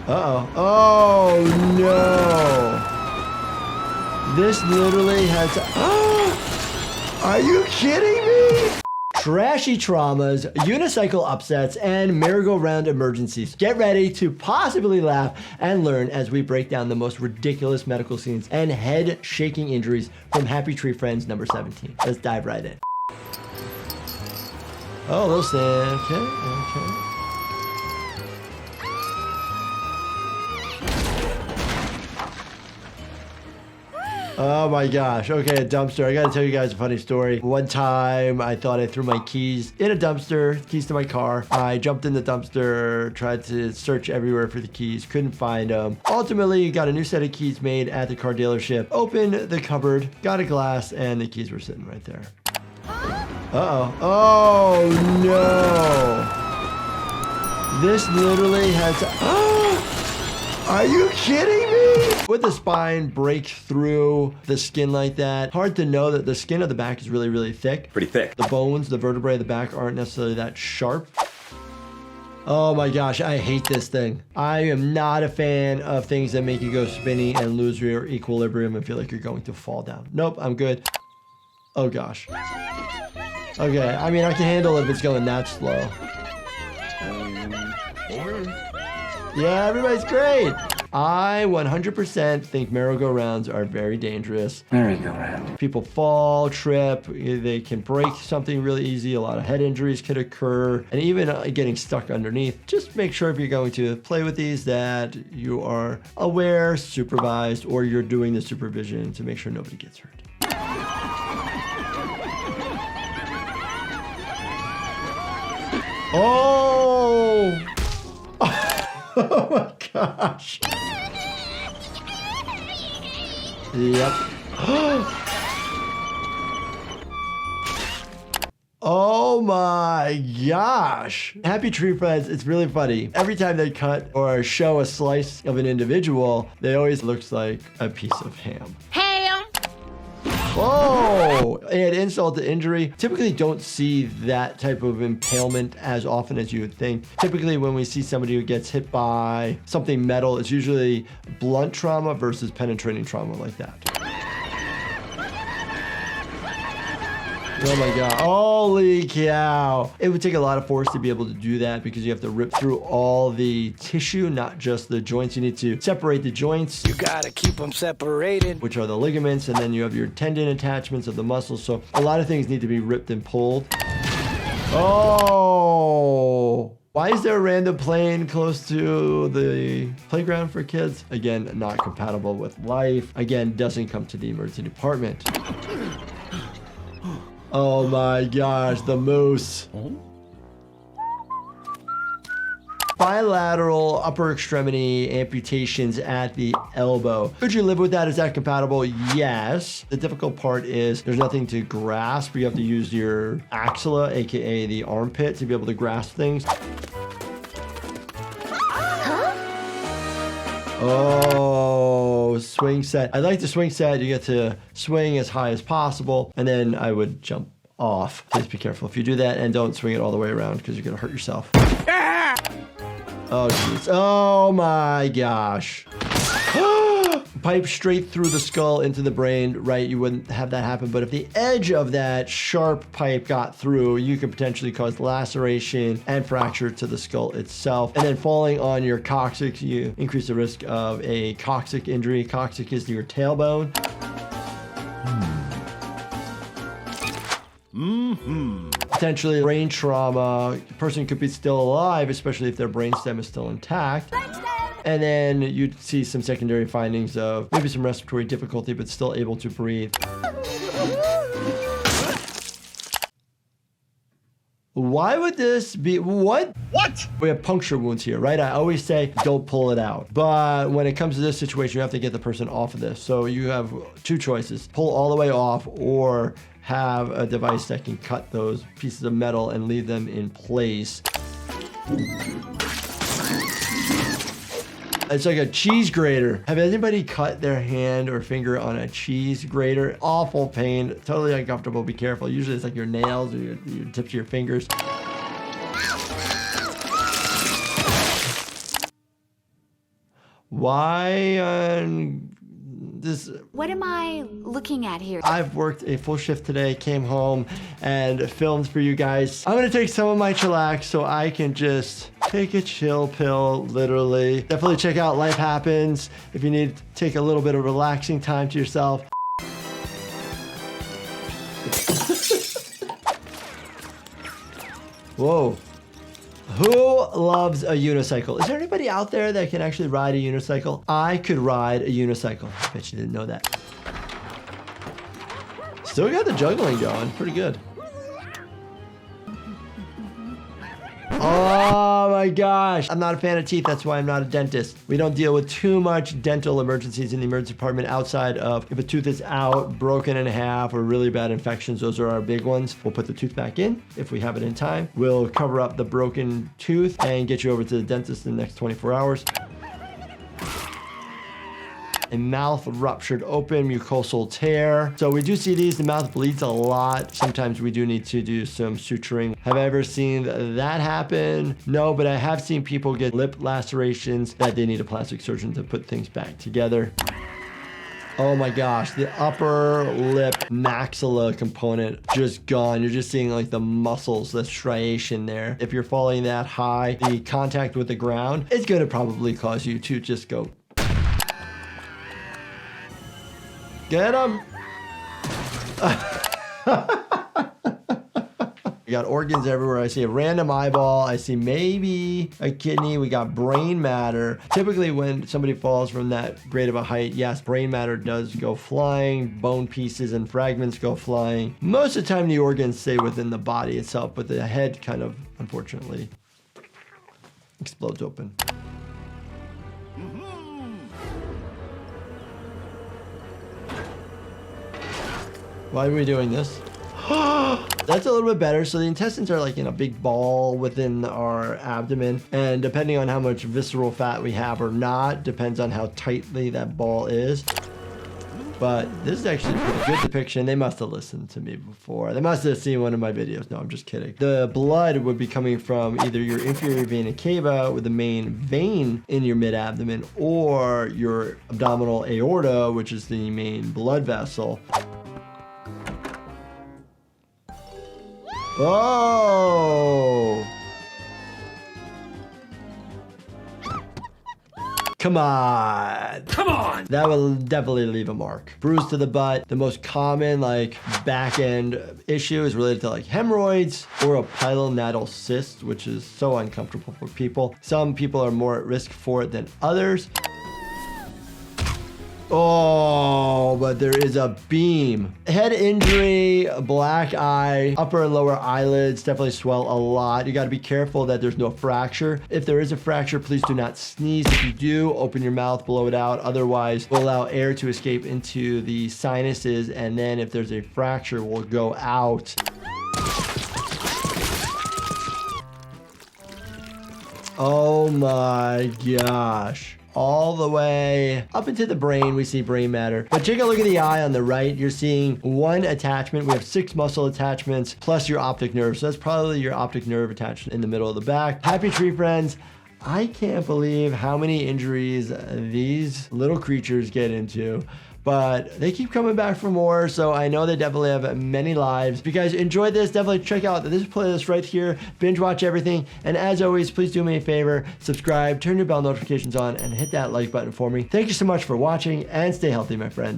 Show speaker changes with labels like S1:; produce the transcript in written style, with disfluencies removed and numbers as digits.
S1: Uh-oh. Oh, no. This literally had to... Are you kidding me? Trashy traumas, unicycle upsets, and merry-go-round emergencies. Get ready to possibly laugh and learn as we break down the most ridiculous medical scenes and head-shaking injuries from Happy Tree Friends number 17. Let's dive right in. Oh, a little stand. Okay. Oh my gosh. Okay, a dumpster. I gotta tell you guys a funny story. One time, I thought I threw my keys in a dumpster, keys to my car. I jumped in the dumpster, tried to search everywhere for the keys, couldn't find them. Ultimately, got a new set of keys made at the car dealership, opened the cupboard, got a glass, and the keys were sitting right there. Uh-oh. Oh, no. This literally had to... Are you kidding me? Would the spine break through the skin like that? Hard to know that the skin of the back is really, really thick.
S2: Pretty thick.
S1: The bones, the vertebrae of the back aren't necessarily that sharp. Oh my gosh, I hate this thing. I am not a fan of things that make you go spinny and lose your equilibrium and feel like you're going to fall down. Nope, I'm good. Oh gosh. Okay, I mean, I can handle it if it's going that slow. Yeah, everybody's great. I 100% think merry-go-rounds are very dangerous.
S2: Merry-go-round.
S1: People fall, trip, they can break something really easy. A lot of head injuries could occur, and even getting stuck underneath. Just make sure if you're going to play with these that you are aware, supervised, or you're doing the supervision to make sure nobody gets hurt. Oh! Oh my gosh. Yep. Oh my gosh. Happy Tree Friends, it's really funny. Every time they cut or show a slice of an individual, they always looks like a piece of ham. Oh, and insult to injury. Typically don't see that type of impalement as often as you would think. Typically when we see somebody who gets hit by something metal, it's usually blunt trauma versus penetrating trauma like that. Oh my God, holy cow. It would take a lot of force to be able to do that because you have to rip through all the tissue, not just the joints. You need to separate the joints.
S3: You gotta keep them separated.
S1: Which are the ligaments, and then you have your tendon attachments of the muscles. So a lot of things need to be ripped and pulled. Oh. Why is there a random plane close to the playground for kids? Again, not compatible with life. Again, doesn't come to the emergency department. Oh my gosh, the moose. Bilateral upper extremity amputations at the elbow. Could you live with that? Is that compatible? Yes. The difficult part is there's nothing to grasp. You have to use your axilla, aka the armpit, to be able to grasp things. Oh, swing set. I like the swing set. You get to swing as high as possible, and then I would jump off. Please be careful if you do that, and don't swing it all the way around because you're gonna hurt yourself. Oh, jeez. Oh my gosh. Pipe straight through the skull into the brain, right? You wouldn't have that happen, but if the edge of that sharp pipe got through, you could potentially cause laceration and fracture to the skull itself. And then falling on your coccyx, you increase the risk of a coccyx injury. Coccyx is your tailbone. Potentially brain trauma. The person could be still alive, especially if their brainstem is still intact. And then you'd see some secondary findings of maybe some respiratory difficulty, but still able to breathe. Why would this be, what? We have puncture wounds here, right? I always say, don't pull it out. But when it comes to this situation, you have to get the person off of this. So you have two choices, pull all the way off or have a device that can cut those pieces of metal and leave them in place. It's like a cheese grater. Have anybody cut their hand or finger on a cheese grater? Awful pain, totally uncomfortable. Be careful. Usually it's like your nails or your tips of your fingers. Why on this?
S2: What am I looking at here?
S1: I've worked a full shift today, came home and filmed for you guys. I'm gonna take some of my chillax so I can just take a chill pill, literally. Definitely check out Life Happens if you need to take a little bit of relaxing time to yourself. Whoa. Who loves a unicycle? Is there anybody out there that can actually ride a unicycle? I could ride a unicycle. I bet you didn't know that. Still got the juggling going. Pretty good. Oh my gosh. I'm not a fan of teeth. That's why I'm not a dentist. We don't deal with too much dental emergencies in the emergency department outside of if a tooth is out, broken in half, or really bad infections. Those are our big ones. We'll put the tooth back in if we have it in time. We'll cover up the broken tooth and get you over to the dentist in the next 24 hours. A mouth ruptured open, mucosal tear. So we do see these, the mouth bleeds a lot. Sometimes we do need to do some suturing. Have I ever seen that happen? No, but I have seen people get lip lacerations that they need a plastic surgeon to put things back together. Oh my gosh, the upper lip maxilla component just gone. You're just seeing like the muscles, the striation there. If you're falling that high, the contact with the ground is gonna probably cause you to just go. Get him! We got organs everywhere. I see a random eyeball. I see maybe a kidney. We got brain matter. Typically when somebody falls from that great of a height, yes, brain matter does go flying. Bone pieces and fragments go flying. Most of the time the organs stay within the body itself, but the head kind of, unfortunately, explodes open. Why are we doing this? That's a little bit better. So the intestines are like in a big ball within our abdomen. And depending on how much visceral fat we have or not, depends on how tightly that ball is. But this is actually a pretty good depiction. They must have listened to me before. They must have seen one of my videos. No, I'm just kidding. The blood would be coming from either your inferior vena cava with the main vein in your mid-abdomen or your abdominal aorta, which is the main blood vessel. Oh! Come on. Come on! That will definitely leave a mark. Bruise to the butt. The most common like back end issue is related to like hemorrhoids or a pilonatal cyst, which is so uncomfortable for people. Some people are more at risk for it than others. Oh, but there is a beam. Head injury, black eye, upper and lower eyelids definitely swell a lot. You got to be careful that there's no fracture. If there is a fracture, please do not sneeze. If you do, open your mouth, blow it out. Otherwise, we'll allow air to escape into the sinuses. And then if there's a fracture, we'll go out. Oh my gosh. All the way up into the brain, we see brain matter. But take a look at the eye on the right. You're seeing one attachment. We have 6 muscle attachments plus your optic nerve. So that's probably your optic nerve attached in the middle of the back. Happy tree friends. I can't believe how many injuries these little creatures get into. But they keep coming back for more, so I know they definitely have many lives. If you guys enjoyed this, definitely check out this playlist right here. Binge watch everything. And as always, please do me a favor, subscribe, turn your bell notifications on, and hit that like button for me. Thank you so much for watching, and stay healthy, my friends.